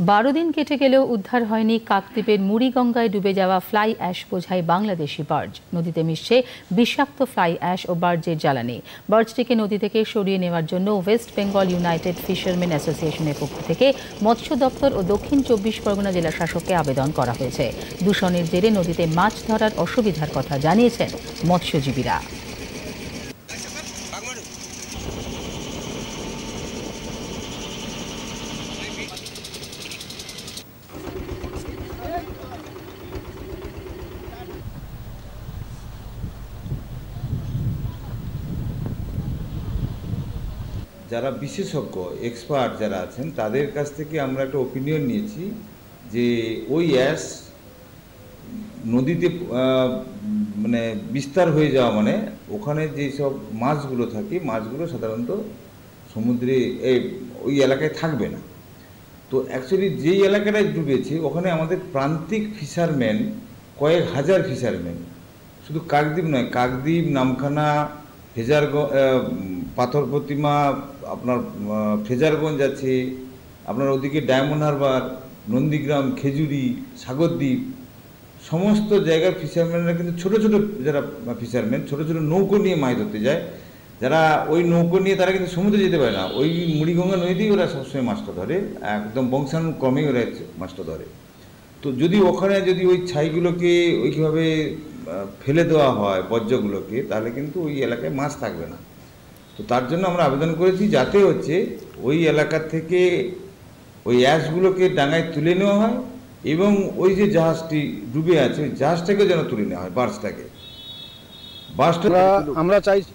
12 দিন কেটে গেলেও উদ্ধার হয়নি কাকদ্বীপের মুড়িগঙ্গায় ডুবে যাওয়া ফ্লাই অ্যাশ বোঝাই বাংলাদেশি বার্জ। নদীতে মিশছে বিষাক্ত ফ্লাই অ্যাশ ও বার্জের জ্বালানি। বার্জটিকে নদী থেকে সরিয়ে নেওয়ার জন্য ওয়েস্ট বেঙ্গল ইউনাইটেড ফিশারম্যান অ্যাসোসিয়েশনের পক্ষ থেকে মৎস্য দপ্তর ও দক্ষিণ 24 পরগনা জেলা শাসককে আবেদন করা হয়েছে। দূষণের জেরে নদীতে মাছ ধরার অসুবিধার কথা জানিয়েছেন মৎস্যজীবীরা। যারা বিশেষজ্ঞ এক্সপার্ট যারা আছেন তাদের কাছ থেকে আমরা একটা ওপিনিয়ন নিয়েছি যে ওই অ্যাশ নদীতে মানে বিস্তার হয়ে যাওয়া মানে ওখানে যেসব মাছগুলো থাকে মাছগুলো সাধারণত সমুদ্রে ওই এলাকায় থাকবে না। তো অ্যাকচুয়ালি যেই এলাকাটায় ডুবেছে ওখানে আমাদের প্রান্তিক ফিশারম্যান কয়েক হাজার ফিশারম্যান, শুধু কাকদ্বীপ নয়, কাকদ্বীপ, নামখানা, পাথর প্রতিমা, আপনার ফ্রেজারগঞ্জ আছে, আপনার ওদিকে ডায়মন্ড হারবার, নন্দীগ্রাম, খেজুরি, সাগরদ্বীপ, সমস্ত জায়গার ফিশারম্যানরা কিন্তু ছোটো ছোটো যারা ফিশারম্যান ছোটো ছোটো নৌকো নিয়ে মাছ ধরতে যায়, যারা ওই নৌকো নিয়ে তারা কিন্তু সমুদ্রে যেতে পারে না, ওই মুড়িগঙ্গা নদীতেই ওরা সবসময় মাছটা ধরে, একদম বংশানুক্রমেই ওরা মাছটা ধরে। তো যদি ওখানে যদি ওই ছাইগুলোকে ওইভাবে ফেলে দেওয়া হয় বর্জ্যগুলোকে, তাহলে কিন্তু ওই এলাকায় মাছ থাকবে না। তো তার জন্য আমরা আবেদন করেছি যাতে হচ্ছে ওই এলাকা থেকে ওই অ্যাশগুলোকে ডাঙায় তুলে নেওয়া হয় এবং ওই যে জাহাজটি ডুবে আছে ওই জাহাজটাকে যেন তুলে নেওয়া হয়, বার্জটাকে। আমরা চাইছি